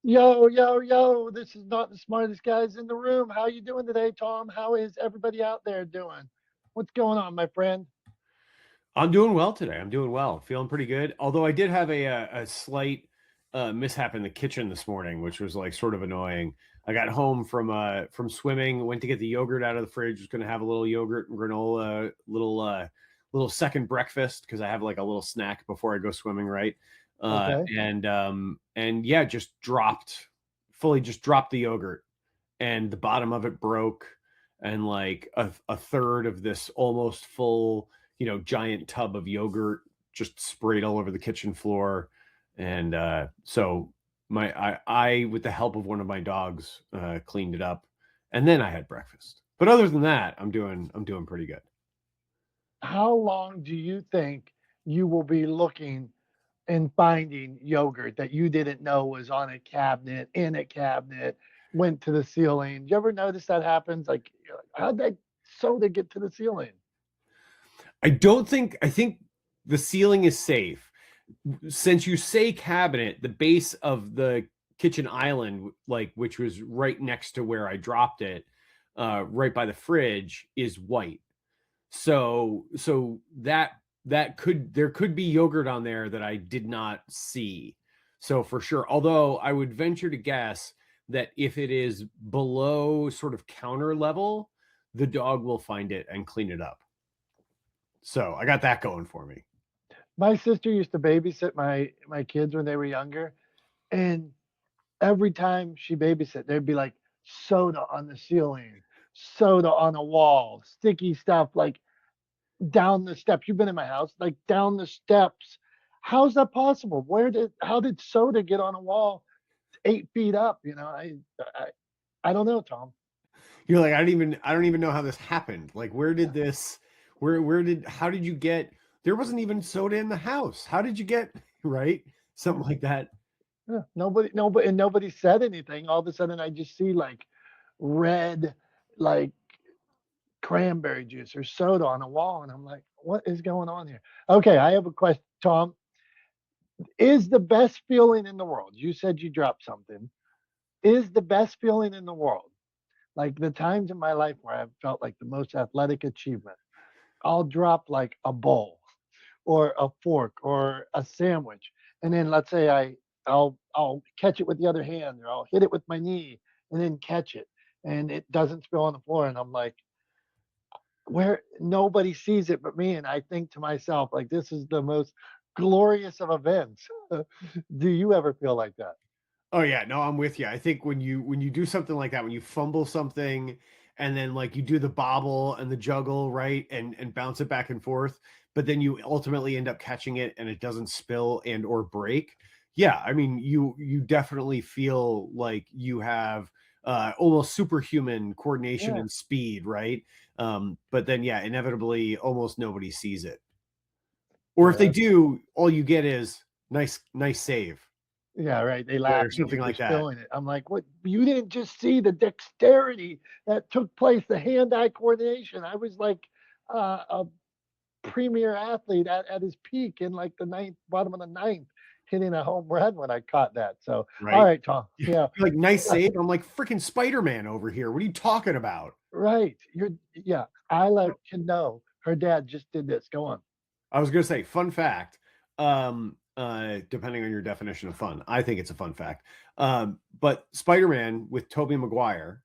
Yo, yo, yo, this is not the smartest guys in the room. How you doing today, Tom? How is everybody out there doing? What's going on, my friend? I'm doing well today. I'm doing well, feeling pretty good. Although I did have a slight mishap in the kitchen this morning, which was like sort of annoying. I got home from swimming, went to get the yogurt out of the fridge. Was going to have a little yogurt and granola, little second breakfast because I have like a little snack before I go swimming, right? Okay. And yeah, just dropped the yogurt, and the bottom of it broke, and like a third of this almost full, giant tub of yogurt just sprayed all over the kitchen floor. And so I with the help of one of my dogs, cleaned it up, and then I had breakfast. But other than that, I'm doing pretty good. How long do you think you will be looking and finding yogurt that you didn't know was on a cabinet, in a cabinet, went to the ceiling? Do you ever notice that happens? Like, you're like, how'd that soda get to the ceiling? I think the ceiling is safe. Since you say cabinet, the base of the kitchen island, like which was right next to where I dropped it, right by the fridge, is white. So that could there could be yogurt on there that I did not see. So for sure, although I would venture to guess that if it is below sort of counter level, the dog will find it and clean it up. So I got that going for me. My sister used to babysit my kids when they were younger, and every time she babysit, there'd be like soda on the ceiling, soda on the wall, sticky stuff like down the steps. You've been in my house, like down the steps. How's that possible? How did soda get on a wall 8 feet up? I, I don't know, Tom. You're like, I don't even know how this happened. Like, where did this, how did you get, there wasn't even soda in the house. How did you get, right? Something like that. Yeah, nobody said anything. All of a sudden, I just see like red, like cranberry juice or soda on a wall, and I'm like, what is going on here? Okay, I have a question, Tom. Is the best feeling in the world? You said you dropped something. Is the best feeling in the world like the times in my life where I've felt like the most athletic achievement? I'll drop like a bowl or a fork or a sandwich, and then let's say I'll catch it with the other hand, or I'll hit it with my knee and then catch it, and it doesn't spill on the floor, and I'm like, where nobody sees it but me, and I think to myself like, this is the most glorious of events. Do you ever feel like that? Oh yeah, no, I'm with you. I think when you do something like that, when you fumble something and then like you do the bobble and the juggle, right? And bounce it back and forth, but then you ultimately end up catching it and it doesn't spill and or break. Yeah, I mean, you definitely feel like you have almost superhuman coordination Yeah, and speed, right? But then yeah, inevitably almost nobody sees it. Or if they yeah, do, all you get is nice save, yeah, right. They right? laugh Or at you something for like that. spilling it. I'm like, what? You didn't just see the dexterity that took place, the hand-eye coordination. I was like a premier athlete at his peak in like the ninth, bottom of the ninth, hitting a home run when I caught that. So, all Right? right, Tom. Yeah, You're like, nice save. I'm like, freaking Spider-Man over here. What are you talking about? right. Yeah. I like to know her dad just did this. Go on. I was gonna say, fun fact. Depending on your definition of fun, I think it's a fun fact. But Spider-Man with Tobey Maguire,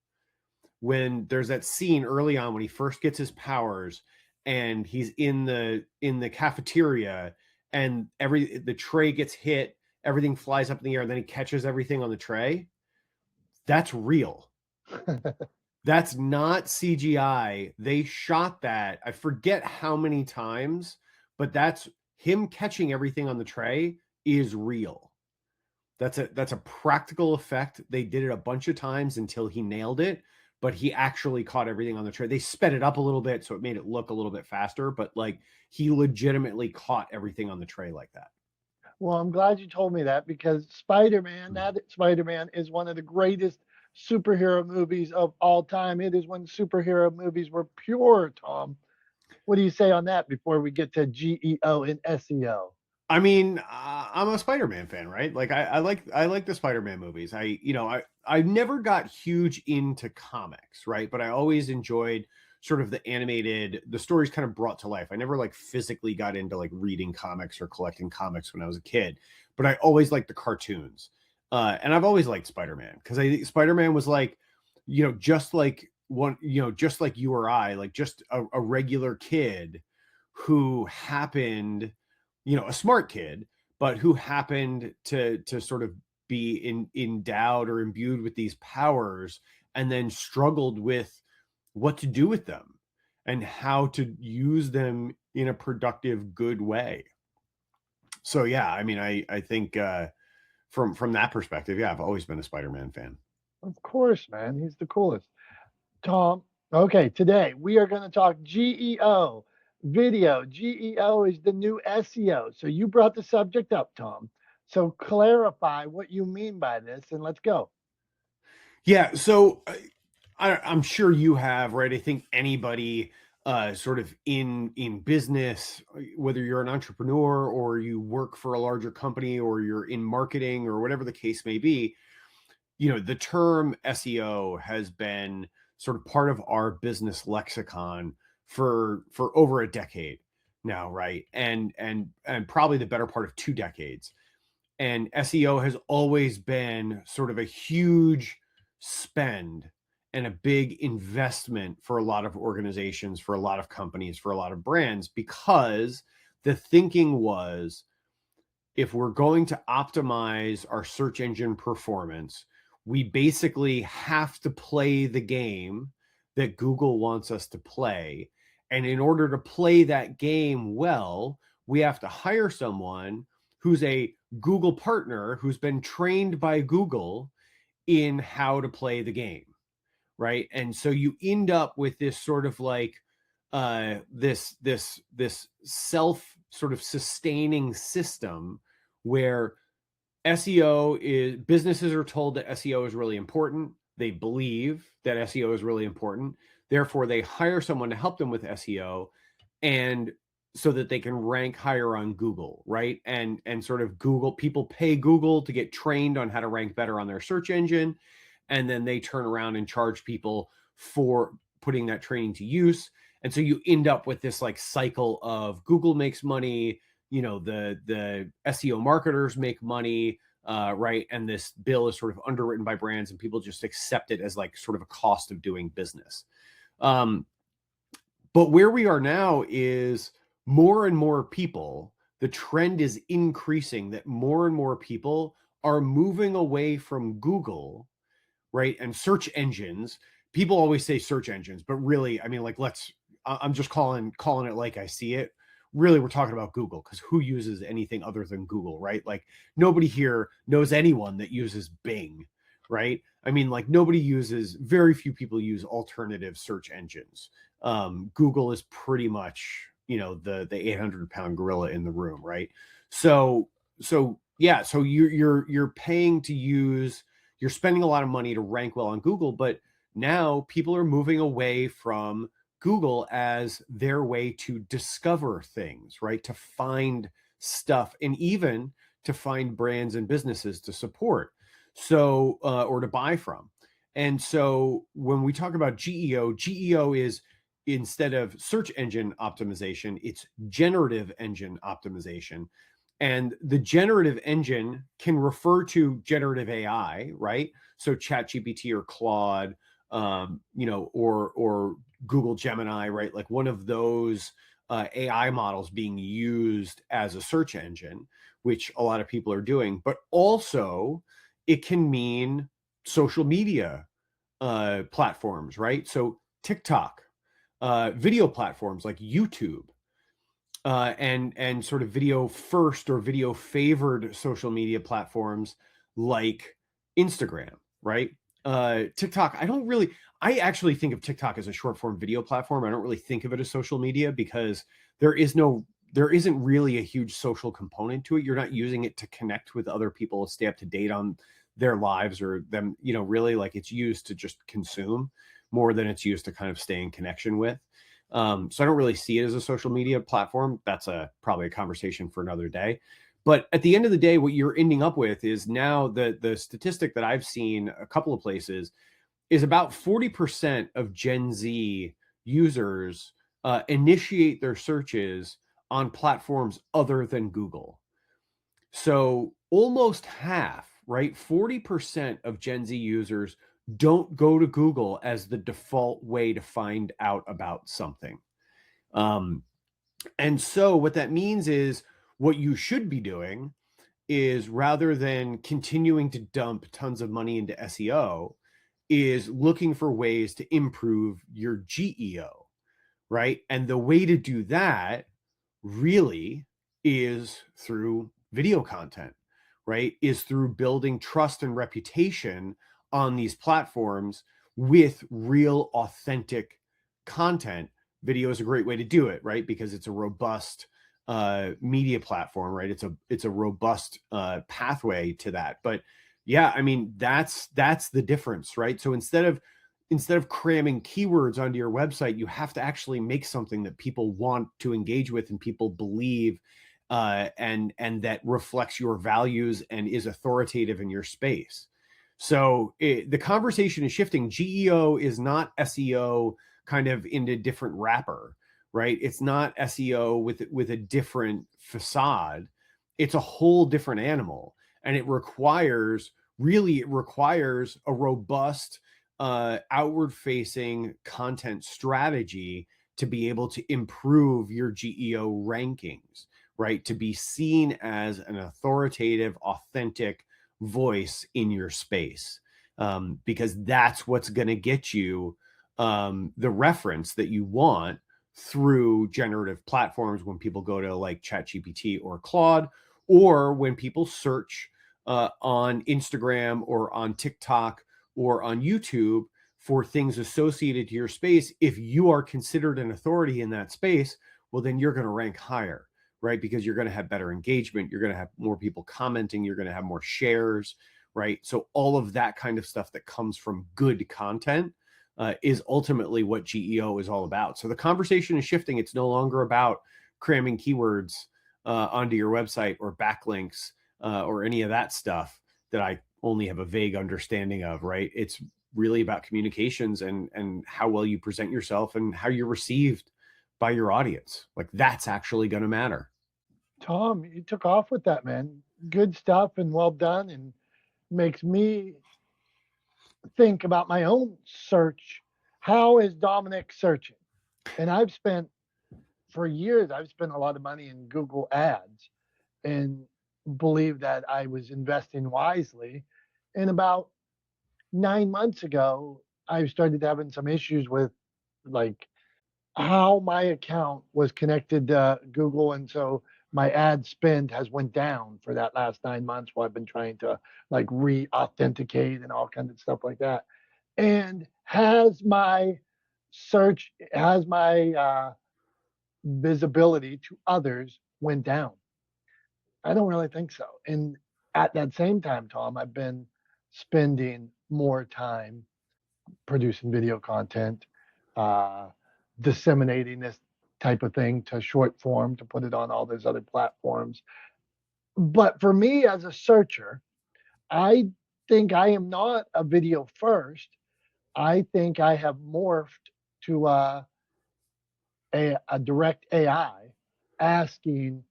when there's that scene early on when he first gets his powers and he's in the cafeteria and the tray gets hit, everything flies up in the air, and then he catches everything on the tray. That's real. That's not CGI. They shot that. I forget how many times, but that's him catching everything on the tray is real. That's a practical effect. They did it a bunch of times until he nailed it, but he actually caught everything on the tray. They sped it up a little bit so it made it look a little bit faster, but like he legitimately caught everything on the tray like that. Well, I'm glad you told me that because that Spider-Man is one of the greatest superhero movies of all time. It is when superhero movies were pure, Tom. What do you say on that before we get to GEO and SEO? I mean, I'm a Spider-Man fan, right? Like I like the Spider-Man movies. I never got huge into comics, right? But I always enjoyed sort of the stories kind of brought to life. I never like physically got into like reading comics or collecting comics when I was a kid, but I always liked the cartoons. And I've always liked Spider-Man because I think Spider-Man was like, just like just like you or I, like just a regular kid who happened, a smart kid, but who happened to sort of be endowed or imbued with these powers, and then struggled with what to do with them and how to use them in a productive, good way. So yeah, I mean, I think from that perspective, yeah, I've always been a Spider-Man fan. Of course, man. He's the coolest. Tom, okay, today we are going to talk GEO video. GEO is the new SEO. So you brought the subject up, Tom. So clarify what you mean by this and let's go. Yeah, so I'm sure you have, right? I think anybody sort of in business, whether you're an entrepreneur or you work for a larger company or you're in marketing or whatever the case may be, the term SEO has been sort of part of our business lexicon for over a decade now, right? And probably the better part of 2 decades. And SEO has always been sort of a huge spend and a big investment for a lot of organizations, for a lot of companies, for a lot of brands, because the thinking was, if we're going to optimize our search engine performance, we basically have to play the game that Google wants us to play. And in order to play that game well, we have to hire someone who's a Google partner who's been trained by Google in how to play the game, right? And so you end up with this sort of like this self sort of sustaining system where SEO is businesses are told that SEO is really important. They believe that SEO is really important. Therefore, they hire someone to help them with SEO, and so that they can rank higher on Google, right? And sort of Google people pay Google to get trained on how to rank better on their search engine, and then they turn around and charge people for putting that training to use. And so you end up with this like cycle of Google makes money, the SEO marketers make money, right? And this bill is sort of underwritten by brands, and people just accept it as like sort of a cost of doing business. Um, but where we are now is more and more people, the trend is increasing that more and more people are moving away from Google, right? And search engines. People always say search engines, but really, I mean, like, I'm just calling it like I see it. Really, we're talking about Google, because who uses anything other than Google, right? Like, nobody here knows anyone that uses Bing, right? I mean, like, very few people use alternative search engines. Google is pretty much, the 800-pound gorilla in the room, right? So yeah, so you're paying to use, you're spending a lot of money to rank well on Google, but now people are moving away from Google as their way to discover things, right? To find stuff, and even to find brands and businesses to support, so or to buy from. And so when we talk about GEO is, instead of search engine optimization, it's generative engine optimization. And the generative engine can refer to generative AI, right? So ChatGPT or Claude, or Google Gemini, right? Like one of those AI models being used as a search engine, which a lot of people are doing. But also, it can mean social media platforms, right? So TikTok, video platforms like YouTube, and sort of video first or video favored social media platforms like Instagram, right? TikTok, I actually think of TikTok as a short form video platform. I don't really think of it as social media, because there isn't really a huge social component to it. You're not using it to connect with other people, stay up to date on their lives or them, really, like, it's used to just consume more than it's used to kind of stay in connection with. So I don't really see it as a social media platform. That's probably a conversation for another day. But at the end of the day, what you're ending up with is now the statistic that I've seen a couple of places is about 40% of Gen Z users initiate their searches on platforms other than Google. So almost half, right? 40% of Gen Z users don't go to Google as the default way to find out about something. Um, and so what that means is what you should be doing is, rather than continuing to dump tons of money into SEO, is looking for ways to improve your GEO, right? And the way to do that really is through video content, right? Is through building trust and reputation on these platforms with real, authentic content. Video is a great way to do it, right? Because it's a robust media platform, right? It's a robust pathway to that. But yeah, I mean, that's the difference, right? So instead of cramming keywords onto your website, you have to actually make something that people want to engage with and people believe, and that reflects your values and is authoritative in your space. So the conversation is shifting. GEO is not SEO kind of in a different wrapper, right? It's not SEO with a different facade. It's a whole different animal, and it requires a robust outward facing content strategy to be able to improve your GEO rankings, right? To be seen as an authoritative, authentic voice in your space, because that's what's going to get you the reference that you want through generative platforms when people go to like ChatGPT or Claude, or when people search on Instagram or on TikTok or on YouTube for things associated to your space. If you are considered an authority in that space, well, then you're going to rank higher, right? Because you're going to have better engagement. You're going to have more people commenting. You're going to have more shares, right? So all of that kind of stuff that comes from good content is ultimately what GEO is all about. So the conversation is shifting. It's no longer about cramming keywords onto your website or backlinks or any of that stuff that I only have a vague understanding of, right? It's really about communications and how well you present yourself and how you're received by your audience. Like, that's actually going to matter. Tom, you took off with that, man. Good stuff and well done, and makes me think about my own search. How is Dominic searching? And for years, I've spent a lot of money in Google ads and believe that I was investing wisely. And about 9 months ago, I started having some issues with like how my account was connected to Google. And so my ad spend has went down for that last 9 months while I've been trying to like re-authenticate and all kinds of stuff like that. And has my visibility to others went down? I don't really think so. And at that same time, Tom, I've been spending more time producing video content, uh, disseminating this type of thing to short form to put it on all those other platforms. But for me as a searcher, I think I am not a video first. I think I have morphed to a direct AI asking,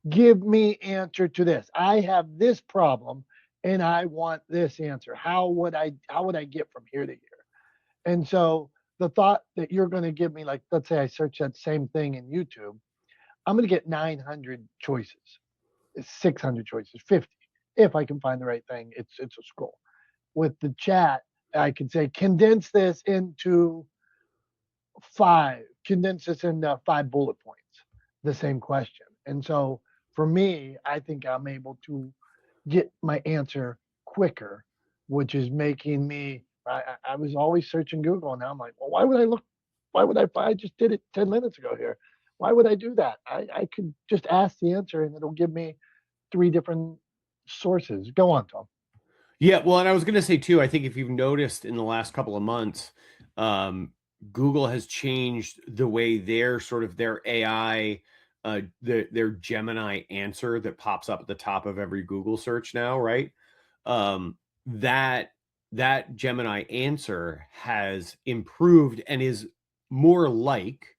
give me answer to this. I have this problem and I want this answer. How would I get from here to here? And so the thought that you're going to give me, like, let's say I search that same thing in YouTube, I'm going to get 900 choices, 600 choices, 50. If I can find the right thing, it's a scroll. With the chat, I can say condense this into five bullet points, the same question. And so for me, I think I'm able to get my answer quicker, which is making me. I was always searching Google, and now I'm like, well, why would I look? Why would I just did it 10 minutes ago here. Why would I do that? I could just ask the answer, and it'll give me three different sources. Go on, Tom. Yeah, well, and I was going to say too, I think if you've noticed in the last couple of months, Google has changed the way their sort of their AI, their Gemini answer that pops up at the top of every Google search now, right? Um, that that Gemini answer has improved and is more like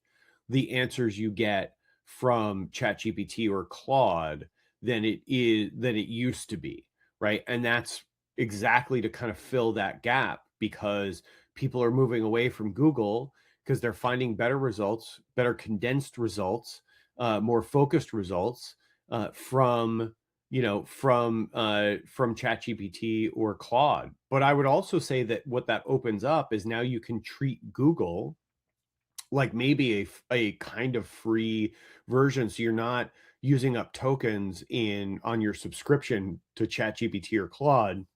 the answers you get from ChatGPT or Claude than it used to be, right? And that's exactly to kind of fill that gap, because people are moving away from Google because they're finding better results, better condensed results, more focused results from from ChatGPT or Claude. But I would also say that what that opens up is now you can treat Google like maybe a kind of free version, so you're not using up tokens in on your subscription to ChatGPT or Claude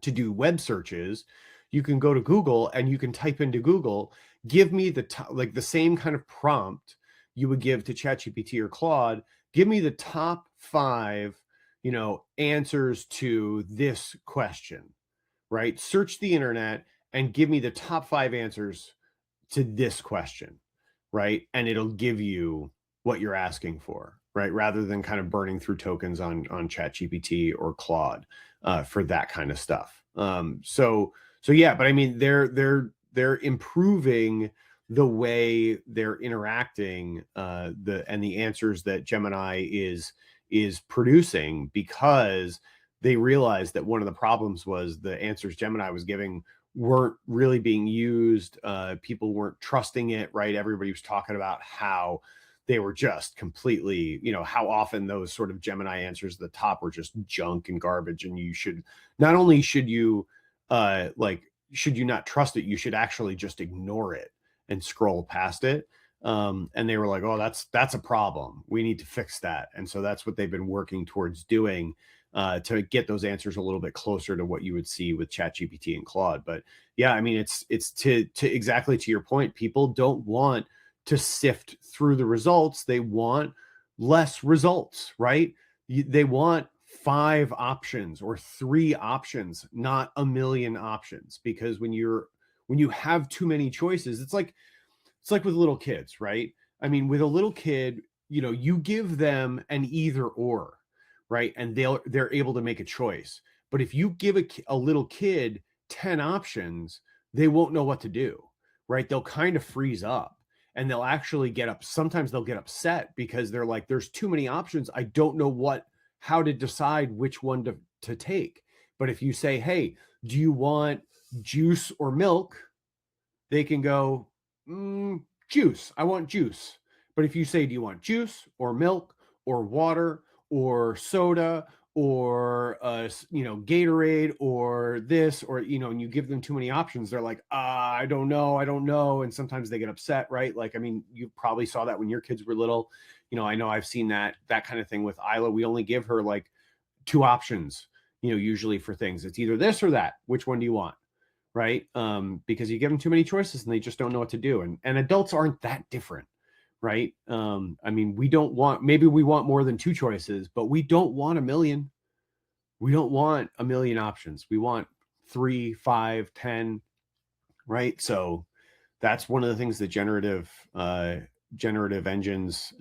to do web searches. You can go to Google and you can type into Google, give me like the same kind of prompt you would give to ChatGPT or Claude, give me the top 5, answers to this question, right? Search the internet and give me the top 5 answers to this question, right? And it'll give you what you're asking for, right? Rather than kind of burning through tokens on ChatGPT or Claude for that kind of stuff. So yeah, but I mean they're improving the way they're interacting, the answers that Gemini is producing, because they realized that one of the problems was the answers Gemini was giving weren't really being used. People weren't trusting it, right? Everybody was talking about how they were just completely, how often those sort of Gemini answers at the top were just junk and garbage. And you should, not only should you, should you not trust it, you should actually just ignore it and scroll past it. And they were like, oh, that's a problem. We need to fix that. And so that's what they've been working towards doing, to get those answers a little bit closer to what you would see with ChatGPT and Claude. But yeah, I mean, it's to exactly to your point. People don't want to sift through the results; they want less results, right? They want 5 options or 3 options, not a million options. Because when you have too many choices, it's like with little kids, right? I mean, with a little kid, you give them an either or, right? And they're able to make a choice. But if you give a little kid 10 options, they won't know what to do, right? They'll kind of freeze up, and they'll actually sometimes they'll get upset because they're like, there's too many options. I don't know how to decide which one to take. But if you say, hey, do you want juice or milk? They can go, juice. I want juice. But if you say, do you want juice or milk or water or soda or Gatorade or this, or and you give them too many options, they're like, I don't know, and sometimes they get upset, right? Like, I mean, you probably saw that when your kids were little. I know I've seen that kind of thing with Isla. We only give her like 2 options, usually for things. It's either this or that. Which one do you want? Right? Because you give them too many choices and they just don't know what to do. And adults aren't that different, right? I mean, maybe we want more than 2 choices, but we don't want a million. We don't want a million options. We want 3, 5, 10, right? So that's one of the things that generative engines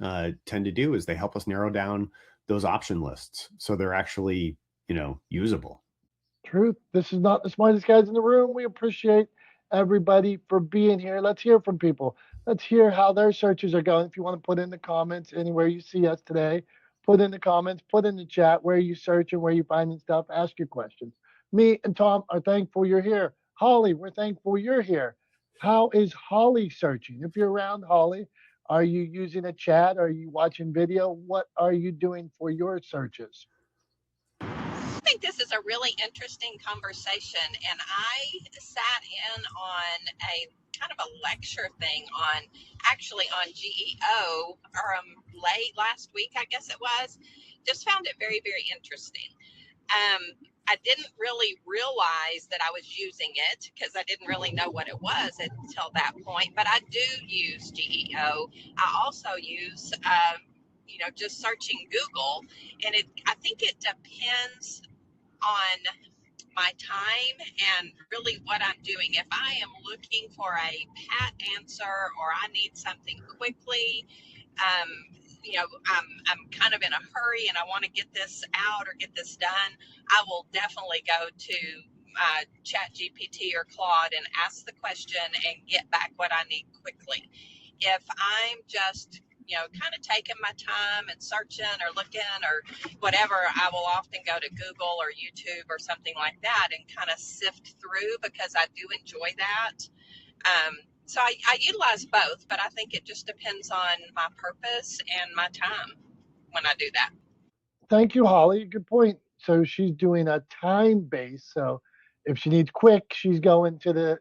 tend to do, is they help us narrow down those option lists so they're actually, usable. Truth. This is not the smartest guys in the room. We appreciate everybody for being here. Let's hear from people. Let's hear how their searches are going. If you want to put in the comments anywhere you see us today, put in the comments, put in the chat where you search and where you finding stuff. Ask your questions. Me and Tom are thankful you're here. Holly, we're thankful you're here. How is Holly searching? If you're around Holly, are you using a chat? Are you watching video? What are you doing for your searches? I think this is a really interesting conversation, and I sat in on a kind of a lecture thing on GEO late last week, I guess it was. Just found it very, very interesting. Um, I didn't really realize that I was using it because I didn't really know what it was until that point. But I do use GEO. I also use, just searching Google, and I think it depends on my time and really what I'm doing. If I am looking for a pat answer or I need something quickly, um, I'm kind of in a hurry and I want to get this out or get this done, I will definitely go to Chat GPT or Claude and ask the question and get back what I need quickly. If I'm just kind of taking my time and searching or looking or whatever, I will often go to Google or YouTube or something like that and kind of sift through because I do enjoy that. So I utilize both, but I think it just depends on my purpose and my time when I do that. Thank you, Holly. Good point. So she's doing a time base. So if she needs quick, she's going to the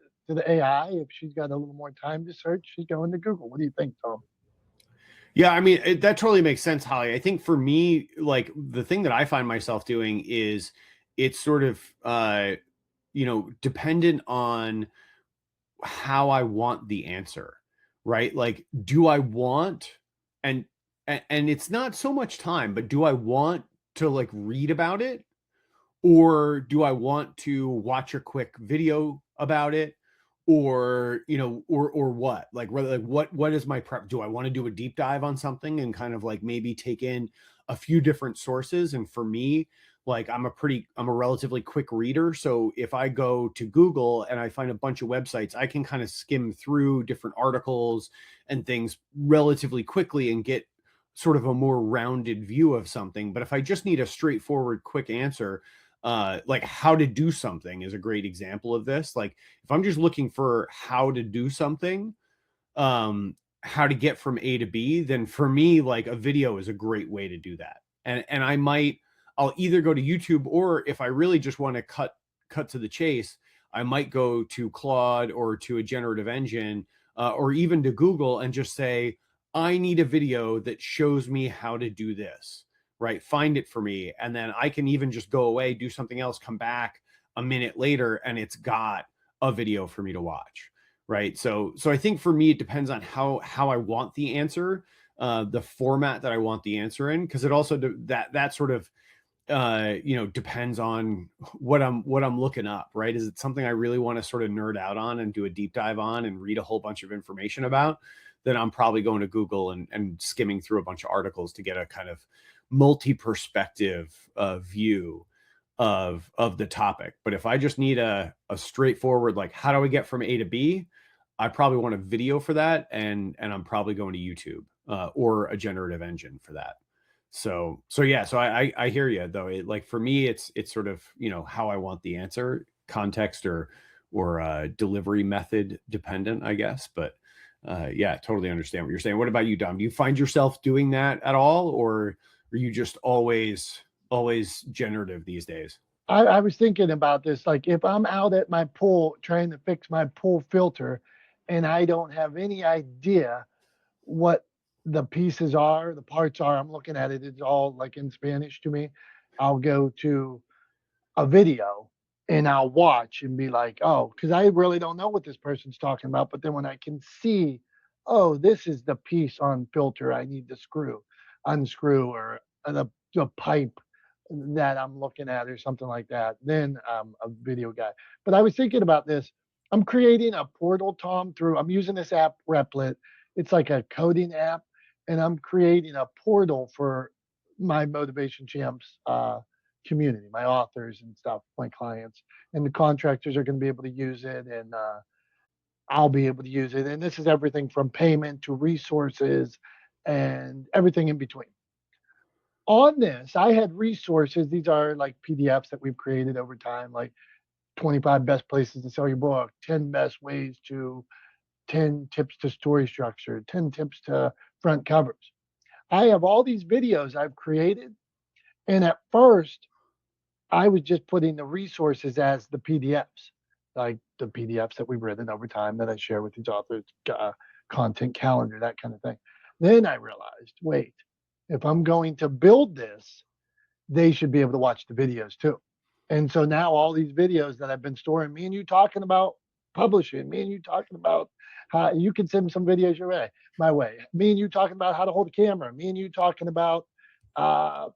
AI. If she's got a little more time to search, she's going to Google. What do you think, Tom? Yeah, I mean, that totally makes sense, Holly. I think for me, like the thing that I find myself doing is it's sort of, dependent on how I want the answer, right? Like, do I want, and, and it's not so much time, but do I want to like read about it? Or do I want to watch a quick video about it? Or or what, like rather, like what is my prep? Do I want to do a deep dive on something and kind of like maybe take in a few different sources? And for me, like I'm a relatively quick reader, so if I go to Google and I find a bunch of websites, I can kind of skim through different articles and things relatively quickly and get sort of a more rounded view of something. But if I just need a straightforward quick answer, like how to do something is a great example of this. Like if I'm just looking for how to do something, how to get from A to B, then for me, like a video is a great way to do that. And I'll either go to YouTube, or if I really just want to cut to the chase, I might go to Claude or to a generative engine, or even to Google and just say, I need a video that shows me how to do this, right? Find it for me. And then I can even just go away, do something else, come back a minute later, and it's got a video for me to watch. Right. So I think for me, it depends on how I want the answer, the format that I want the answer in, because it also that sort of depends on what I'm looking up, right? Is it something I really want to sort of nerd out on and do a deep dive on and read a whole bunch of information about? Then I'm probably going to Google and skimming through a bunch of articles to get a kind of multi-perspective view of the topic. But if I just need a straightforward, like how do I get from A to B, I probably want a video for that, and I'm probably going to YouTube or a generative engine for that. So yeah, so I hear you though. Like for me, it's sort of how I want the answer, context or delivery method dependent, I guess. But yeah, totally understand what you're saying. What about you, Dom? Do you find yourself doing that at all, or are you just always generative these days? I was thinking about this. Like, if I'm out at my pool trying to fix my pool filter and I don't have any idea what the pieces are, the parts are, I'm looking at it, it's all like in Spanish to me. I'll go to a video and I'll watch and be like, oh, because I really don't know what this person's talking about. But then when I can see, oh, this is the piece on filter I need to unscrew, or the pipe that I'm looking at, or something like that, then I'm a video guy. But I was thinking about this. I'm creating a portal, Tom, I'm using this app, Replit. It's like a coding app, and I'm creating a portal for my Motivation Champs community, my authors and stuff, my clients, and the contractors are going to be able to use it, and I'll be able to use it. And this is everything from payment to resources and everything in between. On this, I had resources. These are like PDFs that we've created over time, like 25 best places to sell your book, 10 best ways to 10 tips to story structure, 10 tips to front covers. I have all these videos I've created. And at first, I was just putting the resources as the PDFs, like the PDFs that we've written over time that I share with these authors, content calendar, that kind of thing. Then I realized, wait, if I'm going to build this, they should be able to watch the videos too. And so now all these videos that I've been storing, me and you talking about publishing, me and you talking about how you can send some videos my way, me and you talking about how to hold a camera, me and you talking about uh,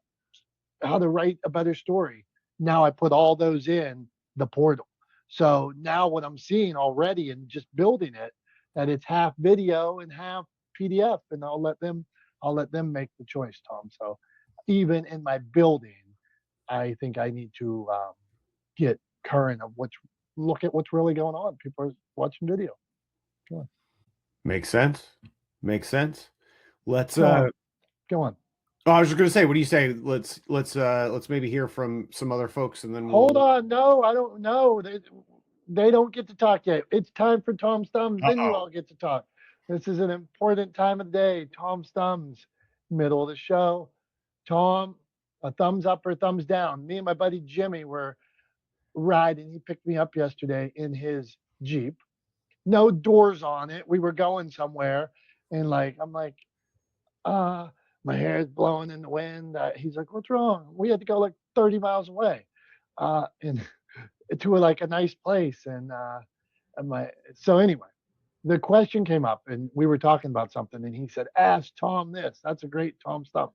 how to write a better story. Now I put all those in the portal. So now what I'm seeing already and just building it, that it's half video and half PDF, and I'll let them make the choice, Tom. So even in my building, I think I need to get current of look at what's really going on. People are watching video. Sure. Makes sense. Makes sense. Let's Tom, go on. oh, I was just gonna say, what do you say? Let's maybe hear from some other folks and then Hold we'll on. No, I don't know. They don't get to talk yet. It's time for Tom's Thumbs. Then you Uh-oh. all get to talk. This is an important time of the day. Tom's Thumbs, middle of the show. Tom, a thumbs up or thumbs down. Me and my buddy Jimmy were riding. He picked me up yesterday in his Jeep. No doors on it. We were going somewhere. And I'm like, my hair is blowing in the wind. He's like, what's wrong? We had to go like 30 miles away. And to a nice place. So anyway, the question came up and we were talking about something and he said, ask Tom this. That's a great Tom stuff.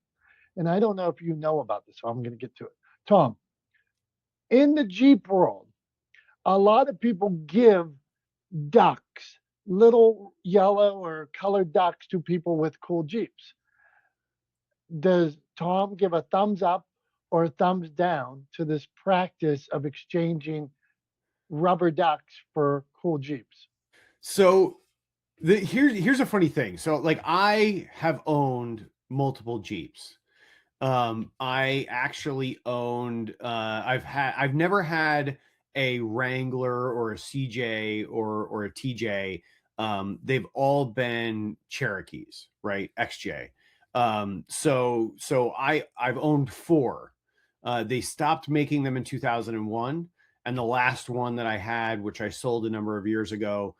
And I don't know if you know about this, so I'm going to get to it. Tom, in the Jeep world, a lot of people give ducks, little yellow or colored ducks to people with cool Jeeps. Does Tom give a thumbs up or a thumbs down to this practice of exchanging rubber ducks for cool Jeeps? So here's a funny thing. So like I have owned multiple Jeeps. I actually owned I've never had a Wrangler or a CJ or a TJ. They've all been Cherokees, right? XJ. So I've owned 4. They stopped making them in 2001, and the last one that I had, which I sold a number of years ago,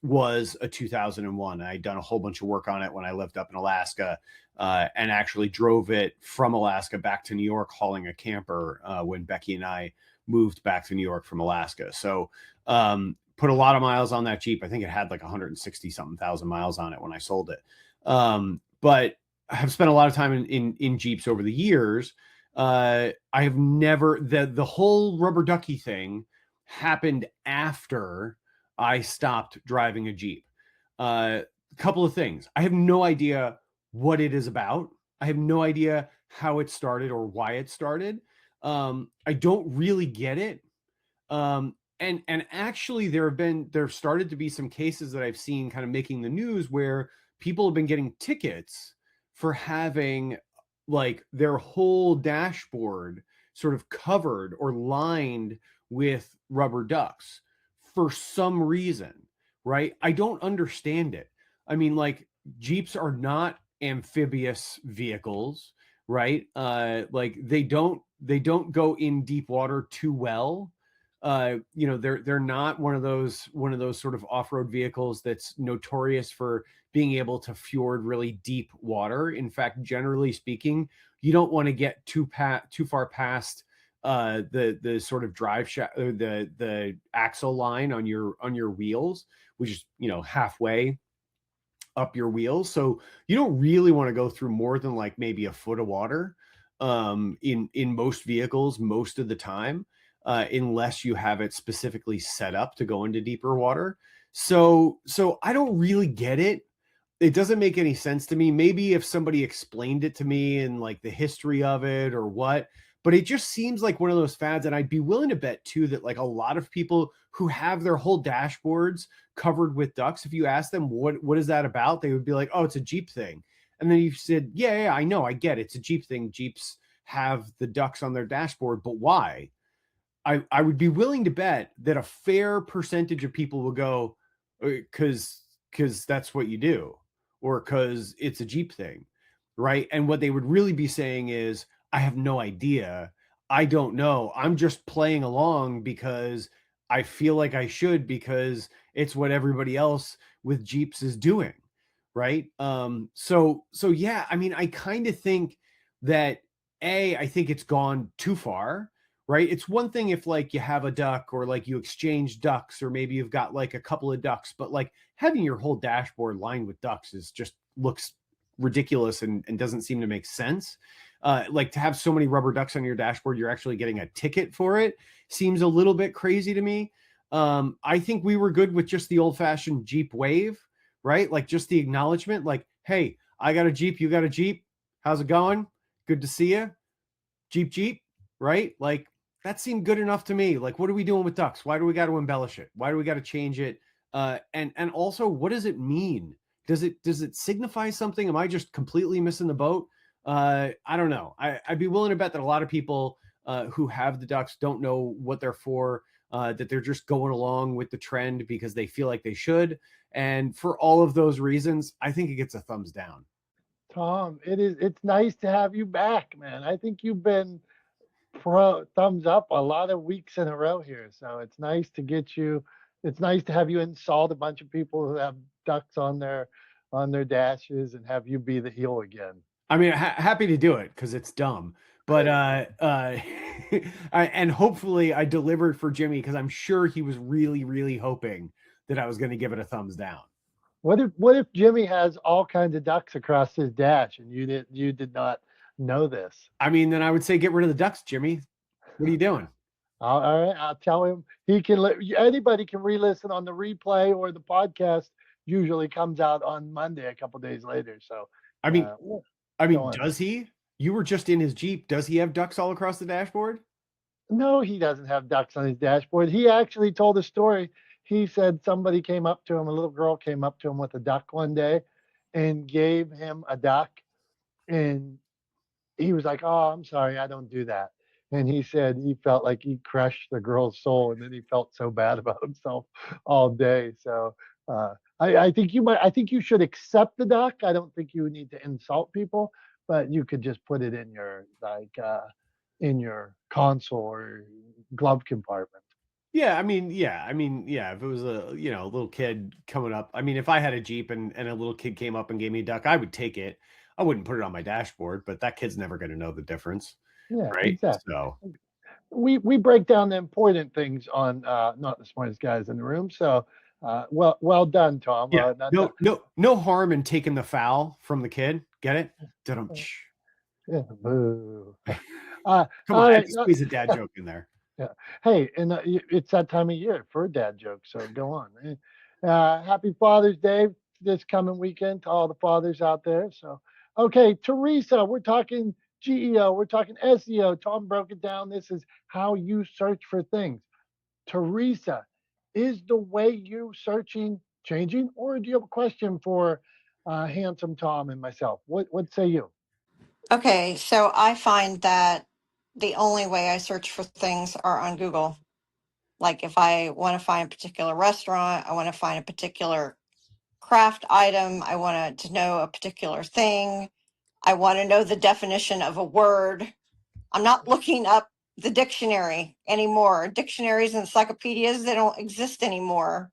was a 2001. I'd done a whole bunch of work on it when I lived up in Alaska, and actually drove it from Alaska back to New York, hauling a camper when Becky and I moved back to New York from Alaska. So put a lot of miles on that Jeep. I think it had like 160 something thousand miles on it when I sold it. But I have spent a lot of time in Jeeps over the years. I have never, the whole rubber ducky thing happened after I stopped driving a Jeep. Couple of things. I have no idea what it is about. I have no idea how it started or why it started. I don't really get it. And actually there started to be some cases that I've seen kind of making the news where people have been getting tickets for having like their whole dashboard sort of covered or lined with rubber ducks for some reason, right? I don't understand it. I mean, like Jeeps are not amphibious vehicles, right? Like they don't go in deep water too well. They're not one of those sort of off-road vehicles that's notorious for being able to fjord really deep water. In fact, generally speaking, you don't want to get too far past the sort of drive shaft, the axle line on your wheels, which is halfway up your wheels. So you don't really want to go through more than like maybe a foot of water in most vehicles most of the time, unless you have it specifically set up to go into deeper water. So I don't really get it. It doesn't make any sense to me. Maybe if somebody explained it to me and like the history of it or what, but it just seems like one of those fads. And I'd be willing to bet too that like a lot of people who have their whole dashboards covered with ducks, if you ask them what is that about, they would be like, oh, it's a Jeep thing. And then you said, yeah, I know, I get it. It's a Jeep thing. Jeeps have the ducks on their dashboard, but why? I would be willing to bet that a fair percentage of people will go because that's what you do, or because it's a Jeep thing, right? And what they would really be saying is, I have no idea. I don't know. I'm just playing along because I feel like I should, because it's what everybody else with Jeeps is doing, right? So yeah, I mean, I kind of think that I think it's gone too far, right? It's one thing if like you have a duck or like you exchange ducks, or maybe you've got like a couple of ducks, but like having your whole dashboard lined with ducks is just looks ridiculous and doesn't seem to make sense. Like to have so many rubber ducks on your dashboard, you're actually getting a ticket for it, seems a little bit crazy to me. I think we were good with just the old-fashioned Jeep wave, right? Like just the acknowledgement, like, hey, I got a Jeep, you got a Jeep. How's it going? Good to see you. Jeep, right? Like that seemed good enough to me. Like, what are we doing with ducks? Why do we got to embellish it? Why do we got to change it? And also, what does it mean? Does it signify something? Am I just completely missing the boat? I don't know. I'd be willing to bet that a lot of people who have the ducks don't know what they're for. That they're just going along with the trend because they feel like they should. And for all of those reasons, I think it gets a thumbs down. Tom, it's nice to have you back, man. I think you've been pro thumbs up a lot of weeks in a row here. So it's nice to get you. It's nice to have you insult a bunch of people who have ducks on their dashes and have you be the heel again. I mean, happy to do it because it's dumb, but and hopefully I delivered for Jimmy because I'm sure he was really, really hoping that I was going to give it a thumbs down. What if Jimmy has all kinds of ducks across his dash and you did not know this? I mean, then I would say get rid of the ducks, Jimmy. What are you doing? All right, I'll tell him he can. Anybody can re-listen on the replay or the podcast. Usually comes out on Monday, a couple days later. So, I mean, uh, does he? You were just in his Jeep. Does he have ducks all across the dashboard? no, he doesn't have ducks on his dashboard. He actually told a story. He said somebody came up to him, a little girl came up to him with a duck one day, and gave him a duck, and he was like, "Oh, I'm sorry, I don't do that." And he said he felt like he crushed the girl's soul, and then he felt so bad about himself all day. So I think I think you should accept the duck. I don't think you need to insult people, but you could just put it in your in your console or glove compartment. Yeah, If it was a little kid coming up, I mean, if I had a Jeep and a little kid came up and gave me a duck, I would take it. I wouldn't put it on my dashboard, but that kid's never going to know the difference, Yeah, right? exactly. So We break down the important things on not the smartest guys in the room. So well done, Tom. yeah, Not no harm in taking the foul from the kid. Get it? Dum. Yeah, boo. Come on, All I had right. to squeeze a dad joke in there. Yeah. Hey, and it's that time of year for a dad joke, so go on. Happy Father's Day this coming weekend to all the fathers out there. So, okay, Teresa, we're talking GEO, we're talking SEO. Tom broke it down. This is how you search for things. Teresa, is the way you searching changing, or do you have a question for handsome Tom and myself? What say you? Okay, so I find that the only way I search for things are on Google. Like if I want to find a particular restaurant, I want to find a particular craft item, I want to know a particular thing, I want to know the definition of a word. I'm not looking up the dictionary anymore. Dictionaries and encyclopedias, they don't exist anymore.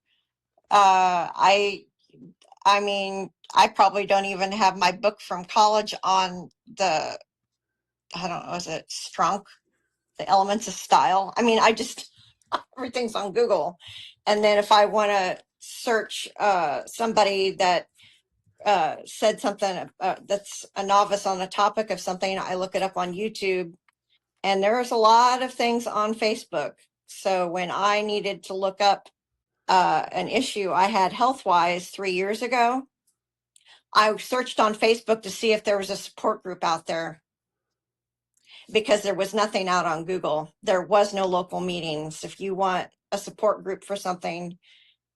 I mean, I probably don't even have my book from college on the, I don't know, is it Strunk? The elements of style. I mean, I just, everything's on Google. And then if I want to search somebody that said something that's a novice on the topic of something, I look it up on YouTube. And there's a lot of things on Facebook. So when I needed to look up an issue I had health-wise 3 years ago, I searched on Facebook to see if there was a support group out there, because there was nothing out on Google. There was no local meetings. If you want a support group for something,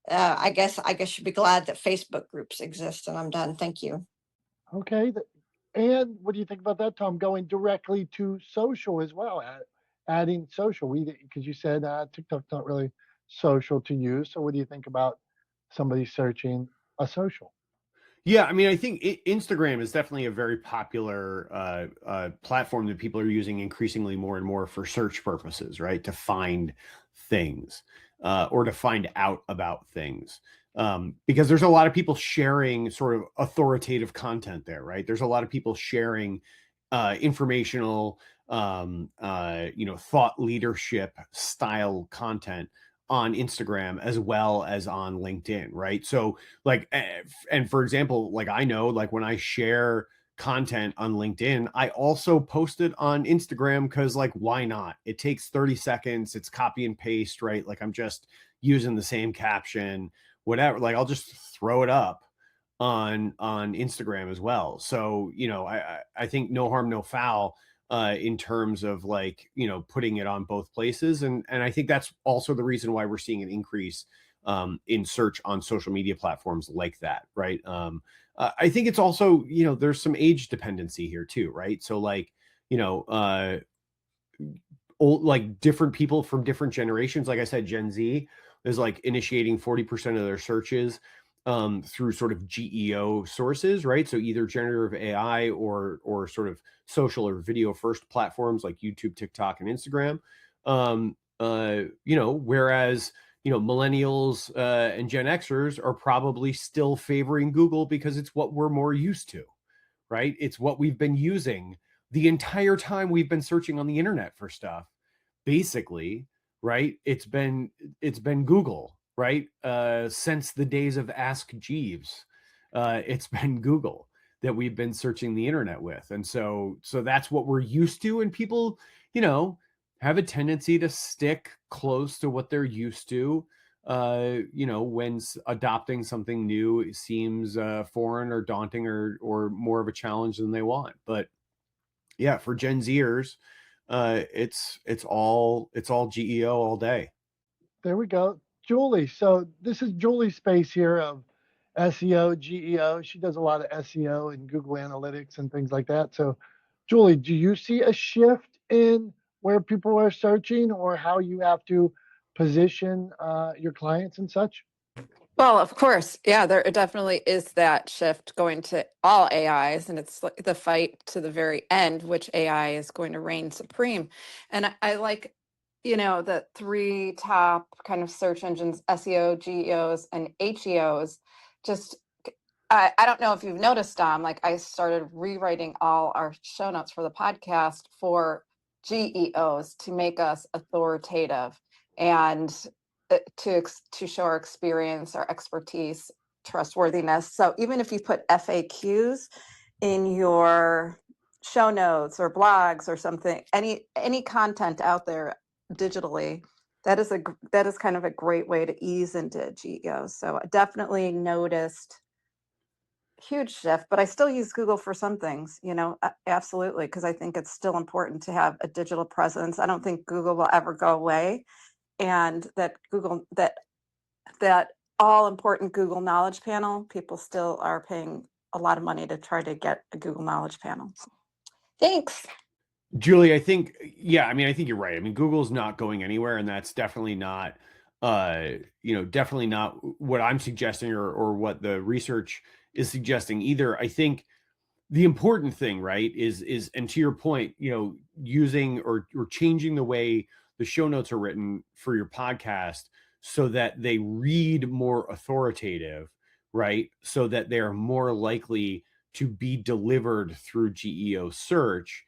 I guess you'd be glad that Facebook groups exist. And I'm done. Thank you. Okay. And what do you think about that, Tom? Going directly to social as well, adding social. Because you said TikTok's not really social to you. So what do you think about somebody searching a social? Yeah, I mean, I think Instagram is definitely a very popular platform that people are using increasingly more and more for search purposes, right? To find things or to find out about things. Because there's a lot of people sharing sort of authoritative content there, right? There's a lot of people sharing informational, thought leadership style content on Instagram as well as on LinkedIn, right? So like, and for example, like I know, like when I share content on LinkedIn, I also post it on Instagram because like, why not? It takes 30 seconds. It's copy and paste, right? Like I'm just using the same caption, whatever. Like I'll just throw it up on Instagram as well. So, you know, I think no harm, no foul in terms of like, you know, putting it on both places. And I think that's also the reason why we're seeing an increase in search on social media platforms like that, right? I think it's also, you know, there's some age dependency here too, right? So like, you know, old, like different people from different generations, like I said, Gen Z is like initiating 40% of their searches through sort of GEO sources, right? So either generative AI or sort of social or video first platforms like YouTube, TikTok, and Instagram. You know, whereas you know millennials and Gen Xers are probably still favoring Google because it's what we're more used to, right? It's what we've been using the entire time we've been searching on the internet for stuff. Basically, right? It's been Google, right? Since the days of Ask Jeeves, it's been Google that we've been searching the internet with, and so that's what we're used to, and people, you know, have a tendency to stick close to what they're used to you know, when adopting something new seems foreign or daunting or more of a challenge than they want. But yeah, for Gen Zers, it's all GEO all day. There we go. Julie. So this is Julie's space here of SEO, GEO. She does a lot of SEO and Google Analytics and things like that. So, Julie, do you see a shift in where people are searching or how you have to position your clients and such? Well, of course, yeah, there definitely is that shift going to all AIs, and it's like the fight to the very end, which AI is going to reign supreme. And I like, you know, the three top kind of search engines, SEO, GEOs, and HEOs. Just, I don't know if you've noticed, Dom, like I started rewriting all our show notes for the podcast for GEOs to make us authoritative. And to show our experience, our expertise, trustworthiness. So even if you put FAQs in your show notes or blogs or something, any content out there digitally, that is kind of a great way to ease into GEO. So I definitely noticed huge shift, but I still use Google for some things, you know, absolutely, because I think it's still important to have a digital presence. I don't think Google will ever go away, and that all important Google Knowledge Panel, people still are paying a lot of money to try to get a Google Knowledge Panel. Thanks. Julie, I think, yeah, I mean, I think you're right. I mean, Google's not going anywhere, and that's definitely not, you know, definitely not what I'm suggesting or what the research is suggesting either. I think the important thing, right, is, and to your point, you know, using or changing the way the show notes are written for your podcast so that they read more authoritative, right? So that they're more likely to be delivered through GEO search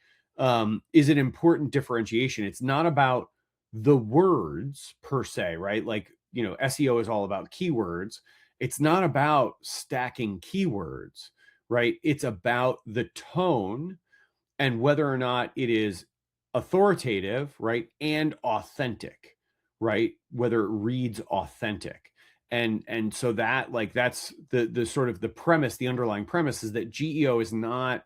is an important differentiation. It's not about the words per se, right? Like, you know, SEO is all about keywords. It's not about stacking keywords, right? It's about the tone and whether or not it is authoritative, right? And authentic, right? Whether it reads authentic. And so that, like, that's the sort of the premise, the underlying premise is that GEO is not,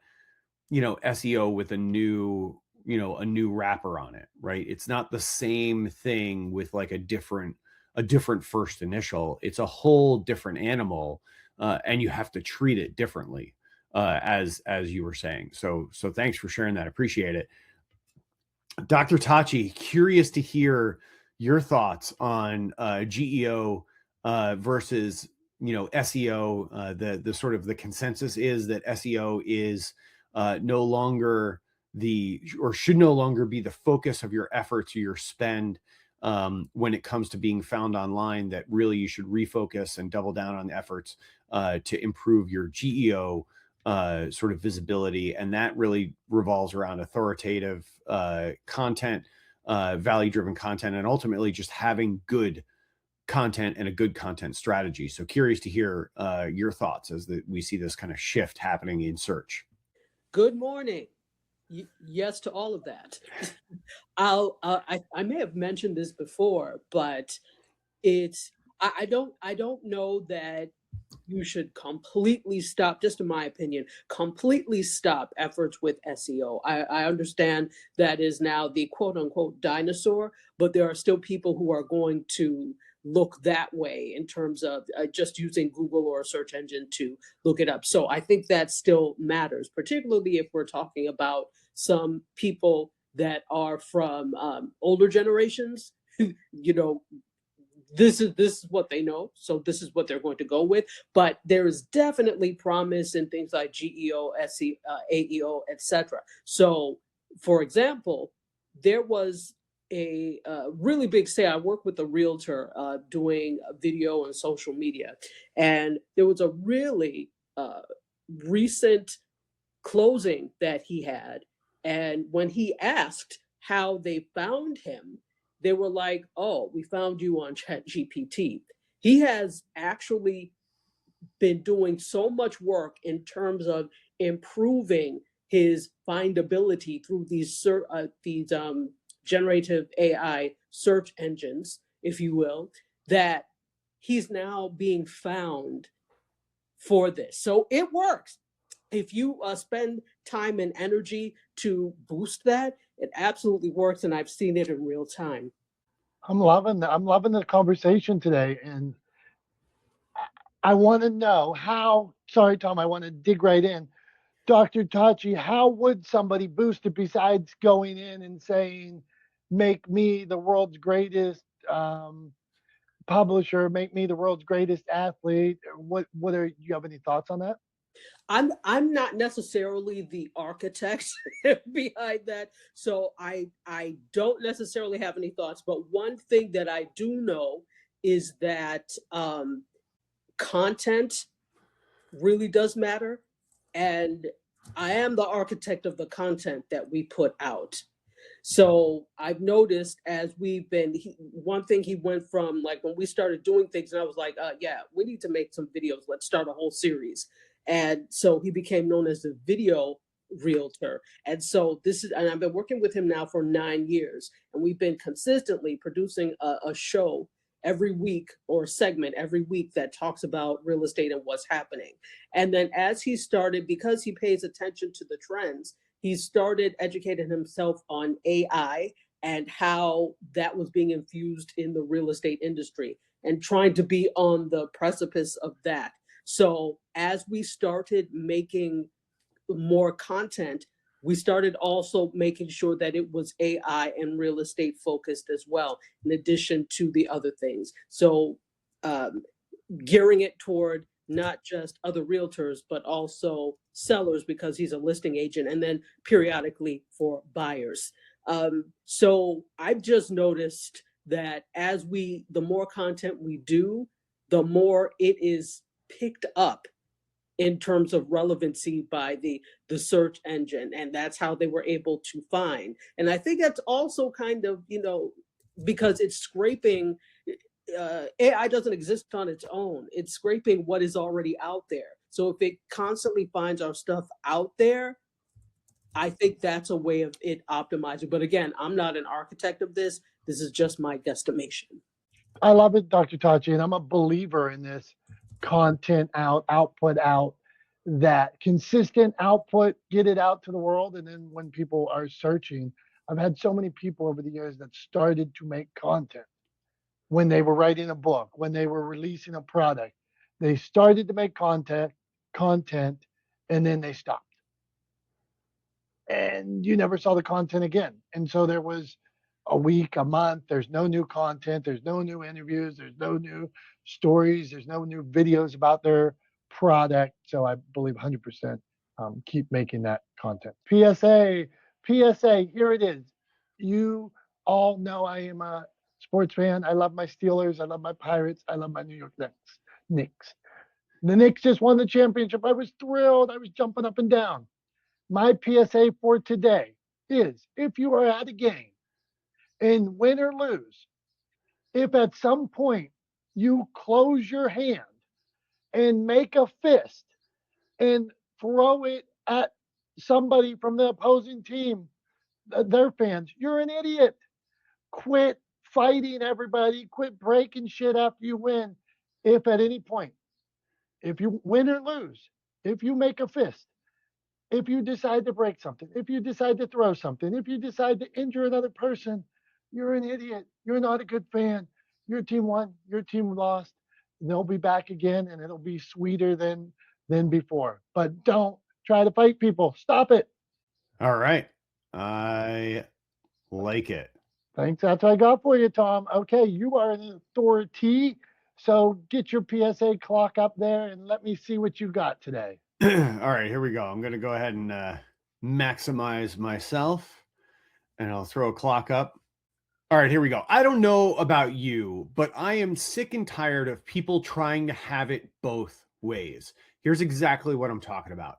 you know, SEO with a new, you know, a new wrapper on it, right? It's not the same thing with like a different first initial. It's a whole different animal, and you have to treat it differently, as you were saying. So thanks for sharing that. Appreciate it. Dr. Tachi, curious to hear your thoughts on GEO versus, you know, SEO. The sort of the consensus is that SEO is no longer or should no longer be the focus of your efforts or your spend when it comes to being found online, that really you should refocus and double down on efforts to improve your GEO sort of visibility. And that really revolves around authoritative content, value-driven content, and ultimately just having good content and a good content strategy. So curious to hear your thoughts as we see this kind of shift happening in search. Good morning. Yes to all of that. I may have mentioned this before, but I don't know that you should completely stop, just in my opinion, completely stop efforts with SEO. I understand that is now the quote unquote dinosaur, but there are still people who are going to look that way in terms of just using Google or a search engine to look it up. So I think that still matters, particularly if we're talking about some people that are from older generations. You know, this is what they know, so this is what they're going to go with. But there is definitely promise in things like GEO, SEO, AEO, etc. So, for example, there was a really big say. I work with a realtor doing video and social media, and there was a really recent closing that he had. And when he asked how they found him, they were like, "Oh, we found you on ChatGPT." He has actually been doing so much work in terms of improving his findability through these generative AI search engines, if you will, that he's now being found for this. So it works. If you spend time and energy to boost that, it absolutely works, and I've seen it in real time. I'm loving the conversation today, and I want to know how. Sorry, Tom, I want to dig right in. Dr. Tachi, how would somebody boost it besides going in and saying, "Make me the world's greatest publisher, make me the world's greatest athlete"? What are you have any thoughts on that? I'm not necessarily the architect behind that, so I don't necessarily have any thoughts. But one thing that I do know is that content really does matter, and I am the architect of the content that we put out. So I've noticed as one thing he went from, like, when we started doing things, and I was like, yeah, we need to make some videos. Let's start a whole series. And so he became known as the video realtor. And so and I've been working with him now for 9 years, and we've been consistently producing a show every week, or a segment every week, that talks about real estate and what's happening. And then as he started, because he pays attention to the trends, he started educating himself on AI and how that was being infused in the real estate industry, and trying to be on the precipice of that. So as we started making more content, we started also making sure that it was AI and real estate focused as well, in addition to the other things. So um, gearing it toward not just other realtors, but also sellers, because he's a listing agent, and then periodically for buyers. So I've just noticed that the more content we do, the more it is picked up in terms of relevancy by the search engine, and that's how they were able to find. And I think that's also kind of, because it's scraping. AI doesn't exist on its own. It's scraping what is already out there. So if it constantly finds our stuff out there, I think that's a way of it optimizing. But again, I'm not an architect of this. This is just my guesstimation. I love it, Dr. Tachi, and I'm a believer in this content out, output out, that consistent output, get it out to the world. And then when people are searching, I've had so many people over the years that started to make content when they were writing a book, when they were releasing a product. They started to make content, and then they stopped. And you never saw the content again. And so there was a week, a month, there's no new content, there's no new interviews, there's no new stories, there's no new videos about their product. So I believe 100% keep making that content. PSA, here it is. You all know I am a sports fan. I love my Steelers. I love my Pirates. I love my New York Knicks. The Knicks just won the championship. I was thrilled. I was jumping up and down. My PSA for today is, if you are at a game and win or lose, if at some point you close your hand and make a fist and throw it at somebody from the opposing team, their fans, you're an idiot. Quit fighting everybody. Quit breaking shit after you win. If at any point, if you win or lose, if you make a fist, if you decide to break something, if you decide to throw something, if you decide to injure another person, you're an idiot. You're not a good fan. Your team won, your team lost. And they'll be back again and it'll be sweeter than before. But don't try to fight people. Stop it. All right. I like it. Thanks. That's what I got for you, Tom. Okay, you are an authority. So get your PSA clock up there and let me see what you got today. All right, here we go. I'm going to go ahead and maximize myself, and I'll throw a clock up. All right, here we go. I don't know about you, but I am sick and tired of people trying to have it both ways. Here's exactly what I'm talking about.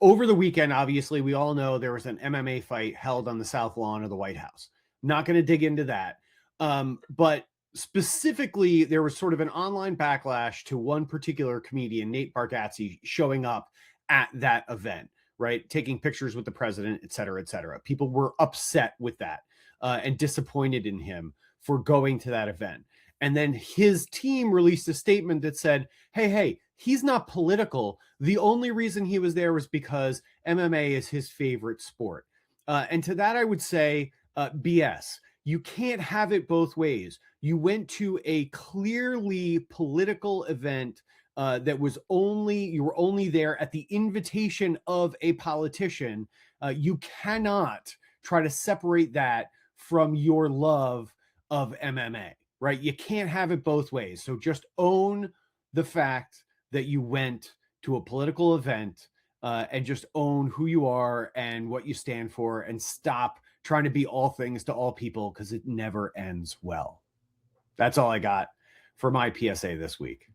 Over the weekend, obviously, we all know there was an MMA fight held on the South Lawn of the White House. Not going to dig into that. But specifically, there was sort of an online backlash to one particular comedian, Nate Bargatze, showing up at that event, right? Taking pictures with the president, et cetera, et cetera. People were upset with that. And disappointed in him for going to that event. And then his team released a statement that said, hey, he's not political. The only reason he was there was because MMA is his favorite sport. And to that, I would say BS. You can't have it both ways. You went to a clearly political event that was you were only there at the invitation of a politician. You cannot try to separate that from your love of MMA, right? You can't have it both ways. So just own the fact that you went to a political event and just own who you are and what you stand for, and stop trying to be all things to all people, because it never ends well. That's all I got for my PSA this week.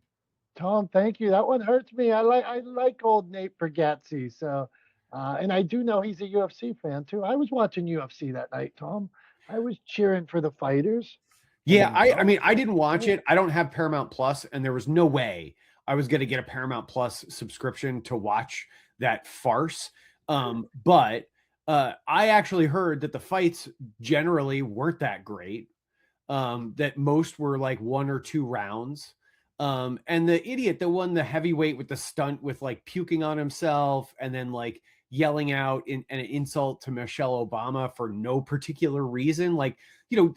Tom, thank you. That one hurts me. I like old Nate Bargatze. So, and I do know he's a UFC fan too. I was watching UFC that night, Tom. I was cheering for the fighters. Yeah, I mean, I didn't watch it. I don't have Paramount Plus, and there was no way I was going to get a Paramount Plus subscription to watch that farce. But I actually heard that the fights generally weren't that great. That most were like 1 or 2 rounds. And the idiot that won the heavyweight with the stunt with like puking on himself and then like yelling out an insult to Michelle Obama for no particular reason. Like, you know,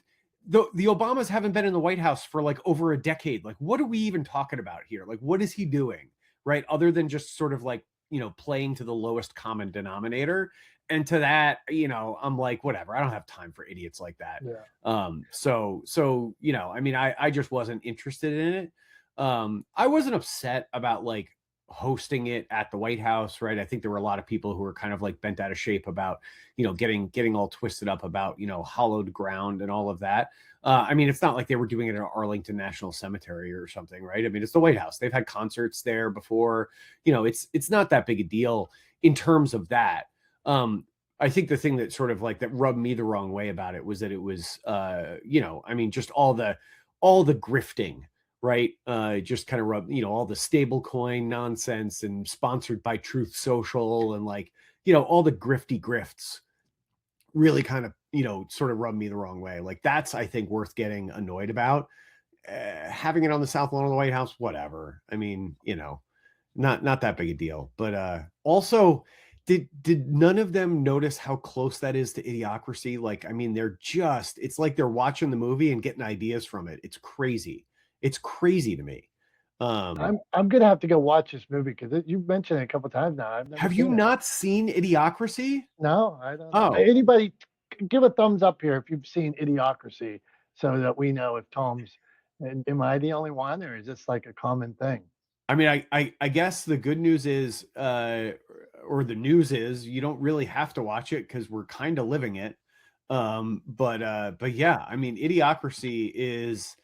the Obamas haven't been in the White House for like over a decade. Like, what are we even talking about here? Like, what is he doing? Right. Other than just sort of like, you know, playing to the lowest common denominator. And to that, you know, I'm like, whatever, I don't have time for idiots like that. Yeah. So, you know, I mean, I just wasn't interested in it. I wasn't upset about like hosting it at the White House, right? I think there were a lot of people who were kind of like bent out of shape about, you know, getting all twisted up about, you know, hallowed ground and all of that. I mean, it's not like they were doing it at Arlington National Cemetery or something, right? I mean, it's the White House. They've had concerts there before. You know, it's not that big a deal in terms of that. I think the thing that sort of like that rubbed me the wrong way about it was that it was, you know, I mean, just all the grifting, right? Just kind of rub, you know, all the stable coin nonsense and sponsored by Truth Social and like, you know, all the grifty grifts really kind of, you know, sort of rubbed me the wrong way. Like that's, I think, worth getting annoyed about. Having it on the South Lawn of the White House, whatever. I mean, you know, not that big a deal. But also, did none of them notice how close that is to Idiocracy? Like, I mean, it's like they're watching the movie and getting ideas from it. It's crazy. It's crazy to me. I'm gonna have to go watch this movie because you've mentioned it a couple times now. I've never have seen you it. not seen Idiocracy? No, I don't know. Oh, Anybody give a thumbs up here if you've seen Idiocracy so that we know if Tom's, am I the only one or is this like a common thing? I mean, I guess the good news is, or the news is, you don't really have to watch it because we're kind of living it. But yeah, I mean, Idiocracy is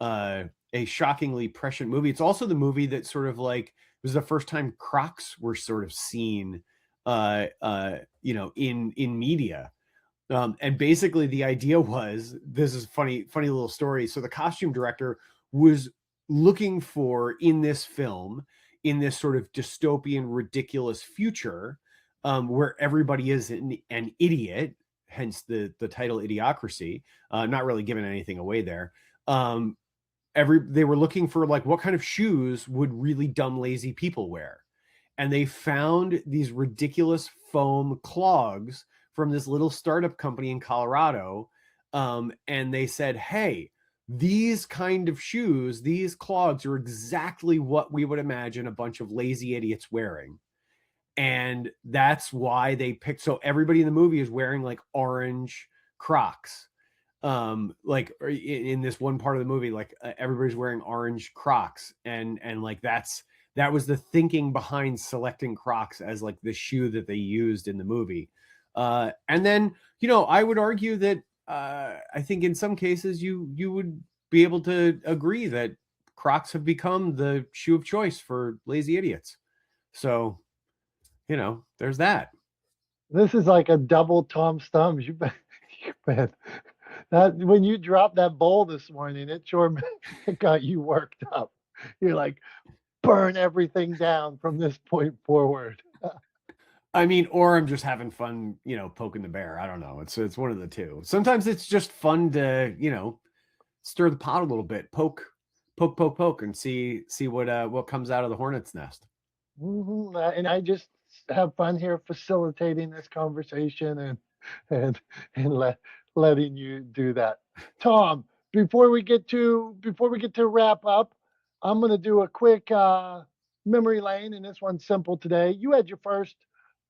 a shockingly prescient movie. It's also the movie that sort of like was the first time Crocs were sort of seen, you know, in media. And basically the idea was, this is funny little story. So the costume director was looking for in this film, in this sort of dystopian, ridiculous future, where everybody is an idiot, hence the title Idiocracy, not really giving anything away there. They were looking for like, what kind of shoes would really dumb, lazy people wear? And they found these ridiculous foam clogs from this little startup company in Colorado. And they said, hey, these kind of shoes, these clogs are exactly what we would imagine a bunch of lazy idiots wearing. And that's why they picked. So everybody in the movie is wearing like orange Crocs. Like in this one part of the movie, like everybody's wearing orange Crocs, and like that was the thinking behind selecting Crocs as like the shoe that they used in the movie. And then, you know, I would argue that I think in some cases you would be able to agree that Crocs have become the shoe of choice for lazy idiots. So, you know, there's that. This is like a double Tom Thumbs. You bet. That when you dropped that bowl this morning, it sure it got you worked up. You're like, burn everything down from this point forward. I mean, or I'm just having fun, you know, poking the bear. I don't know. It's one of the two. Sometimes it's just fun to, you know, stir the pot a little bit, poke, and see what comes out of the hornet's nest. And I just have fun here facilitating this conversation and and letting you do that. Tom, before we get to wrap up, I'm going to do a quick memory lane, and this one's simple today. You had your first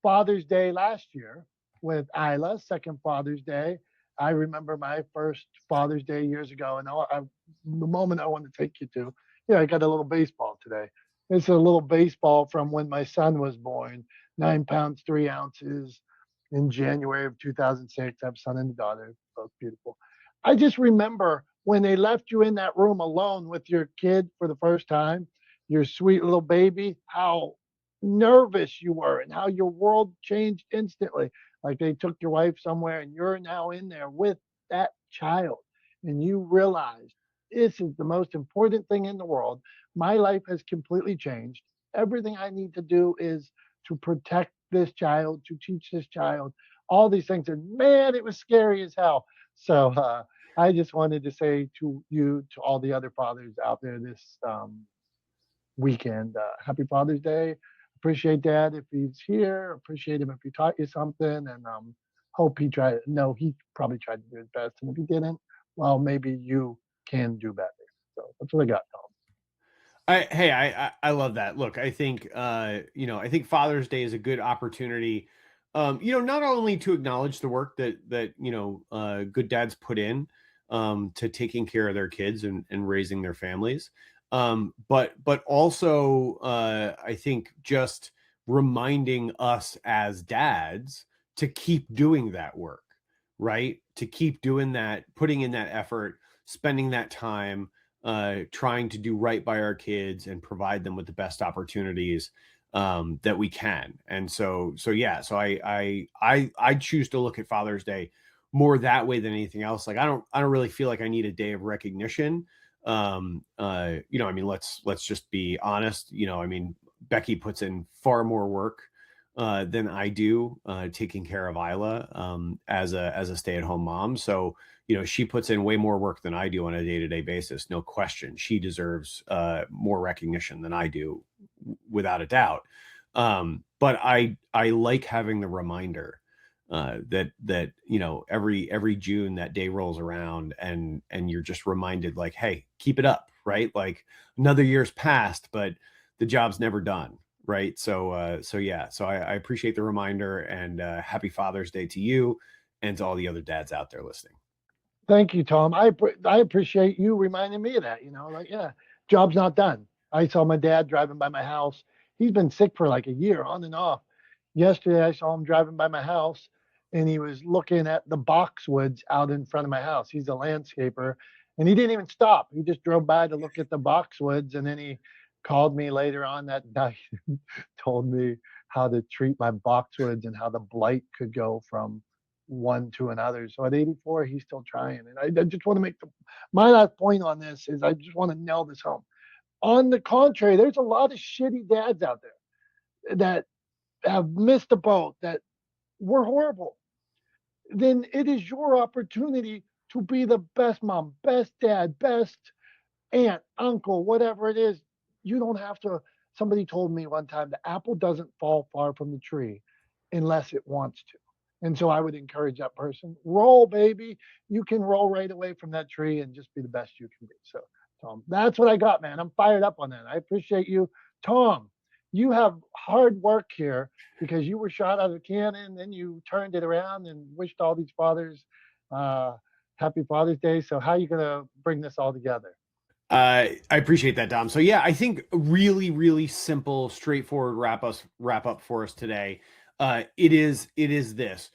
Father's Day last year with Isla, second Father's Day. I remember my first Father's Day years ago, and the moment I want to take you to, I got a little baseball today. It's a little baseball from when my son was born, 9 pounds, 3 ounces in January of 2006. I have a son and a daughter, both beautiful. I just remember when they left you in that room alone with your kid for the first time, your sweet little baby, how nervous you were and how your world changed instantly. Like they took your wife somewhere and you're now in there with that child. And you realized this is the most important thing in the world. My life has completely changed. Everything I need to do is to protect this child, to teach this child, all these things. And man, it was scary as hell. So I just wanted to say to you, to all the other fathers out there this weekend, happy Father's Day. Appreciate Dad if he's here. Appreciate him if he taught you something. And hope he tried. No, he probably tried to do his best. And if he didn't, well, maybe you can do better. So that's what I got, Tom. I love that. Look, I think you know, I think Father's Day is a good opportunity, you know, not only to acknowledge the work that you know good dads put in to taking care of their kids and raising their families, but also I think just reminding us as dads to keep doing that work, right? To keep doing that, putting in that effort, spending that time trying to do right by our kids and provide them with the best opportunities that we can. And so yeah, so I choose to look at Father's Day more that way than anything else. Like I don't really feel like I need a day of recognition. You know, I mean, let's just be honest. You know, I mean, Becky puts in far more work than I do taking care of Isla as a stay-at-home mom. So you know, she puts in way more work than I do on a day-to-day basis. No question. She deserves more recognition than I do, without a doubt. But I like having the reminder that you know every June that day rolls around and you're just reminded like, hey, keep it up, right? Like another year's passed, but the job's never done, right? So yeah, so I appreciate the reminder and happy Father's Day to you and to all the other dads out there listening. Thank you, Tom. I appreciate you reminding me of that. Like yeah, job's not done. I saw my dad driving by my house. He's been sick for like a year, on and off. Yesterday, I saw him driving by my house, and he was looking at the boxwoods out in front of my house. He's a landscaper, and he didn't even stop. He just drove by to look at the boxwoods, and then he called me later on that night, and told me how to treat my boxwoods and how the blight could go from one to another. So at 84, he's still trying. And I just want to make my last point on this is I just want to nail this home. On the contrary, there's a lot of shitty dads out there that have missed the boat, that were horrible. Then it is your opportunity to be the best mom, best dad, best aunt, uncle, whatever it is. You don't have to. Somebody told me one time the apple doesn't fall far from the tree unless it wants to. And so I would encourage that person, roll, baby. You can roll right away from that tree and just be the best you can be. So, Tom, that's what I got, man. I'm fired up on that. I appreciate you. Tom, you have hard work here because you were shot out of a cannon, then you turned it around and wished all these fathers happy Father's Day. So how are you going to bring this all together? I appreciate that, Dom. So yeah, I think really, really simple, straightforward wrap up for us today. It is this.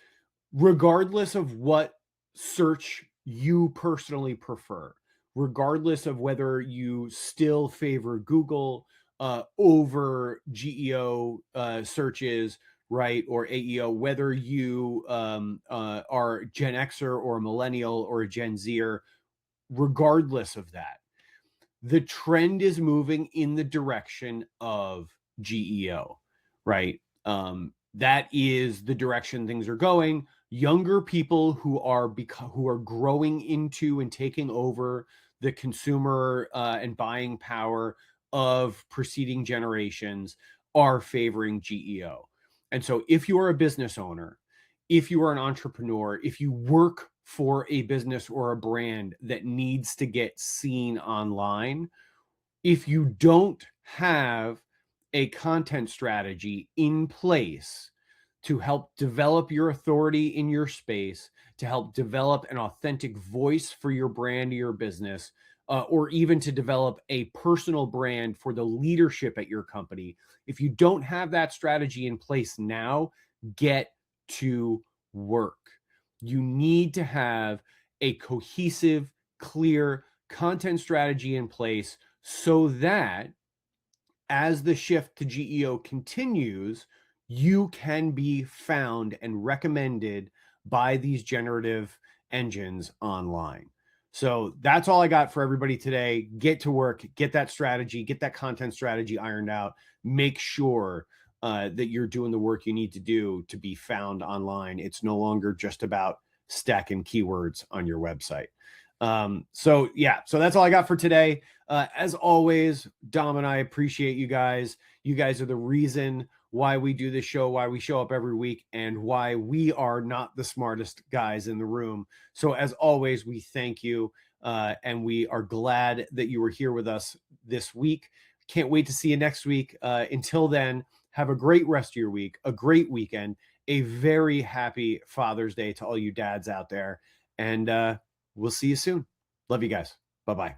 Regardless of what search you personally prefer, regardless of whether you still favor Google over GEO searches, right, or AEO, whether you are Gen Xer or a millennial or a Gen Zer, regardless of that, the trend is moving in the direction of GEO, right? That is the direction things are going. Younger people who are growing into and taking over the consumer and buying power of preceding generations are favoring GEO. And so if you are a business owner, if you are an entrepreneur, if you work for a business or a brand that needs to get seen online, if you don't have a content strategy in place to help develop your authority in your space, to help develop an authentic voice for your brand or your business, or even to develop a personal brand for the leadership at your company, if you don't have that strategy in place now, get to work. You need to have a cohesive, clear content strategy in place so that as the shift to GEO continues, you can be found and recommended by these generative engines online. So that's all I got for everybody today. Get to work, get that strategy, get that content strategy ironed out. Make sure that you're doing the work you need to do to be found online. It's no longer just about stacking keywords on your website. So that's all I got for today. As always, Dom and I appreciate you guys. You guys are the reason why we do this show, why we show up every week, and why we are not the smartest guys in the room. So as always, we thank you, and we are glad that you were here with us this week. Can't wait to see you next week. Until then, have a great rest of your week, a great weekend, a very happy Father's Day to all you dads out there, and we'll see you soon. Love you guys. Bye-bye.